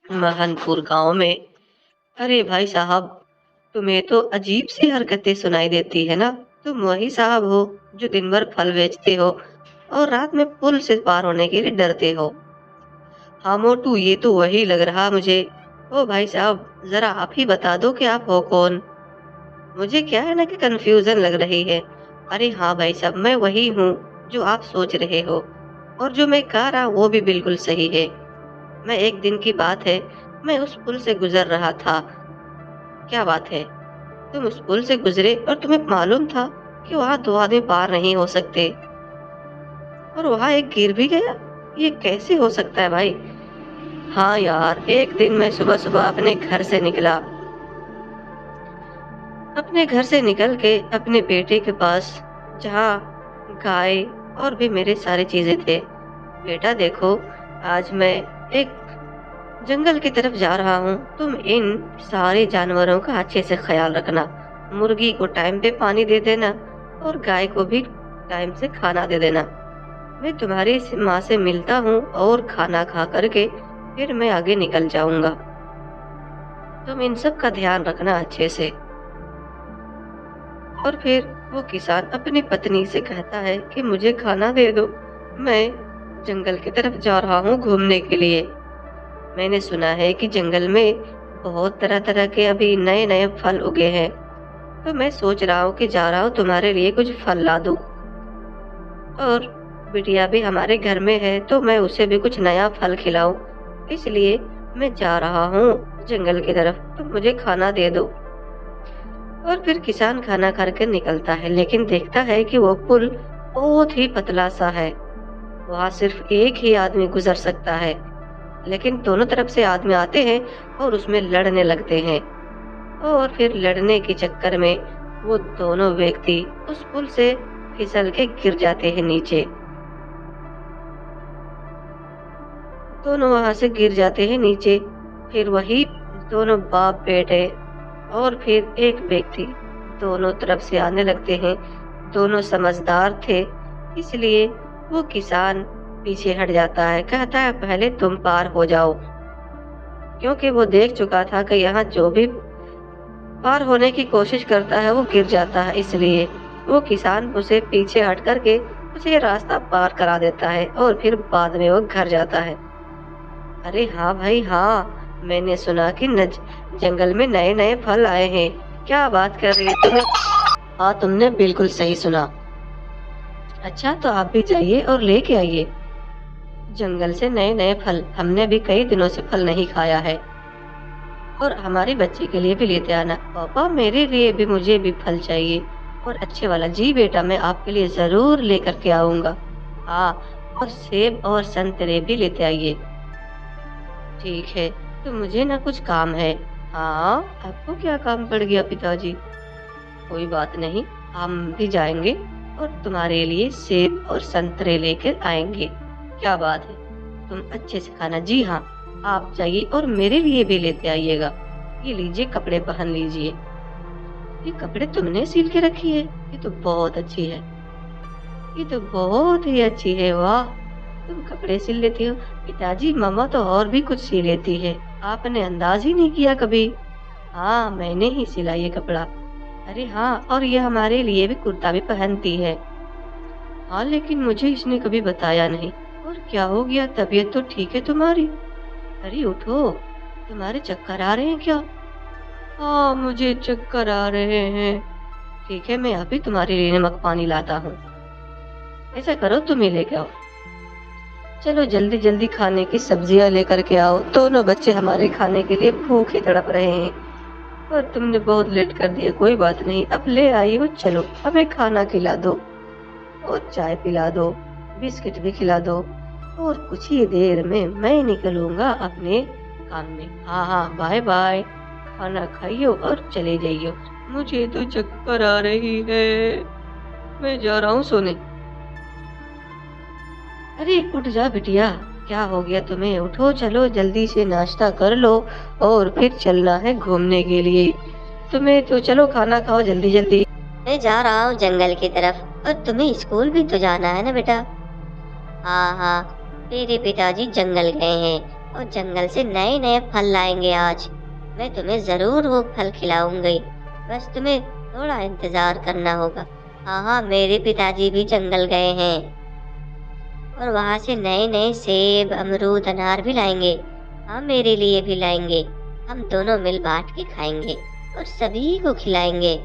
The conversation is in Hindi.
महनपुर गांव में। अरे भाई साहब, तुम्हें तो अजीब सी हरकतें सुनाई देती है ना। तुम वही साहब हो जो दिन भर फल बेचते हो और रात में पुल से पार होने के लिए डरते हो। हाँ मोटू, ये तो वही लग रहा मुझे। ओ भाई साहब, जरा आप ही बता दो कि आप हो कौन। मुझे क्या है ना कि कंफ्यूजन लग रही है। अरे हाँ भाई साहब, मैं वही हूँ जो आप सोच रहे हो, और जो मैं कह रहा वो भी बिल्कुल सही है। मैं एक दिन की बात है, मैं उस पुल से गुजर रहा था। क्या बात है, तुम उस पुल से गुजरे और तुम्हें मालूम था कि वहां दो आदमी पार नहीं हो सकते, और वहां एक गिर भी गया। ये कैसे हो सकता है भाई। हाँ यार, एक दिन मैं सुबह सुबह अपने घर से निकल के अपने बेटे के पास, जहाँ गाय और भी मेरे सारी चीजें थे। बेटा देखो, आज मैं एक जंगल की तरफ जा रहा हूँ। तुम इन सारे जानवरों का अच्छे से ख्याल रखना। मुर्गी को टाइम पे पानी दे देना और गाय को भी टाइम से खाना दे देना। मैं तुम्हारी माँ से मिलता हूँ और खाना खा करके फिर मैं आगे निकल जाऊंगा। तुम इन सब का ध्यान रखना अच्छे से। और फिर वो किसान अपनी पत्नी से कहता है कि मुझे खाना दे दो, मैं जंगल की तरफ जा रहा हूँ घूमने के लिए। मैंने सुना है कि जंगल में बहुत तरह तरह के अभी नए नए फल उगे हैं, तो मैं सोच रहा हूँ कि जा रहा हूँ तुम्हारे लिए कुछ फल ला दूँ। और बिटिया भी हमारे घर में है, तो मैं उसे भी कुछ नया फल खिलाऊं। इसलिए मैं जा रहा हूँ जंगल की तरफ, तो मुझे खाना दे दो। और फिर किसान खाना खा कर निकलता है, लेकिन देखता है कि वो पुल बहुत ही पतला सा है। वहां सिर्फ एक ही आदमी गुजर सकता है, लेकिन दोनों तरफ से आदमी आते हैं और उसमें लड़ने लगते हैं। और फिर लड़ने के चक्कर में वो दोनों व्यक्ति उस पुल से फिसल के गिर जाते हैं नीचे। दोनों वहां से गिर जाते हैं नीचे। फिर वही दोनों बाप बेटे और फिर एक व्यक्ति दोनों तरफ से आने लगते हैं। दोनों समझदार थे, इसलिए वो किसान पीछे हट जाता है। कहता है पहले तुम पार हो जाओ, क्योंकि वो देख चुका था कि यहाँ जो भी पार होने की कोशिश करता है वो गिर जाता है। इसलिए वो किसान उसे पीछे हट करके उसे रास्ता पार करा देता है और फिर बाद में वो घर जाता है। अरे हाँ भाई हाँ, मैंने सुना कि जंगल में नए नए फल आए हैं। क्या बात कर रही है तुम्हें। हाँ, तुमने बिल्कुल सही सुना। अच्छा, तो आप भी जाइए और लेके आइए जंगल से नए नए फल। हमने भी कई दिनों से फल नहीं खाया है। और हमारे बच्चे के लिए भी लेते आना। पापा, मेरे लिए भी, मुझे भी फल चाहिए, और अच्छे वाला। जी बेटा, मैं आपके लिए जरूर लेकर के आऊंगा। हाँ, और सेब और संतरे भी लेते आइए। ठीक है, तो मुझे ना कुछ काम है। हाँ, आपको क्या काम पड़ गया पिताजी। कोई बात नहीं, हम भी जाएंगे और तुम्हारे लिए सेब और संतरे लेकर आएंगे। क्या बात है, तुम अच्छे से खाना। जी हाँ, आप जाइए और मेरे लिए भी लेते आइएगा। ये लीजिए, कपड़े पहन लीजिए। ये कपड़े तुमने सिल के रखी है, ये तो बहुत अच्छी है। ये तो बहुत ही अच्छी है, वाह। तुम कपड़े सिल लेती हो। पिताजी, मम्मा तो और भी कुछ सी लेती है, आपने अंदाज ही नहीं किया कभी। हाँ, मैंने ही सिला ये कपड़ा। अरे हाँ, और ये हमारे लिए भी कुर्ता भी पहनती है। हाँ, लेकिन मुझे इसने कभी बताया नहीं। और क्या हो गया, तबीयत तो ठीक है तुम्हारी। अरे उठो, तुम्हारे चक्कर आ रहे हैं क्या। हाँ, मुझे चक्कर आ रहे हैं। ठीक है, मैं अभी तुम्हारे लिए नमक पानी लाता हूँ। ऐसा करो, तुम ही लेके आओ। चलो जल्दी जल्दी खाने की सब्जियां लेकर के आओ। दोनों बच्चे हमारे खाने के लिए भूखे तड़प रहे हैं, और तुमने बहुत लेट कर दिया। कोई बात नहीं, अब ले आई हो, चलो हमें खाना खिला दो और चाय पिला दो, बिस्किट भी खिला दो, और कुछ ही देर में मैं निकलूंगा अपने काम में। हाँ हाँ, बाय बाय। खाना खाइयो और चले जाइयो। मुझे तो चक्कर आ रही है, मैं जा रहा हूँ सोने। अरे उठ जा बिटिया, क्या हो गया तुम्हें। उठो, चलो जल्दी से नाश्ता कर लो और फिर चलना है घूमने के लिए। तुम्हें तो चलो खाना खाओ जल्दी जल्दी। मैं जा रहा हूँ जंगल की तरफ, और तुम्हें स्कूल भी तो जाना है ना बेटा। हाँ हाँ, मेरे पिताजी जंगल गए हैं, और जंगल से नए नए फल लाएंगे आज। मैं तुम्हें जरूर वो फल खिलाऊंगी, बस तुम्हें थोड़ा इंतजार करना होगा। हाँ हाँ, मेरे पिताजी भी जंगल गए हैं और वहां से नए नए सेब, अमरूद, अनार भी लाएंगे। हाँ, मेरे लिए भी लाएंगे। हम दोनों मिल बांट के खाएंगे और सभी को खिलाएंगे।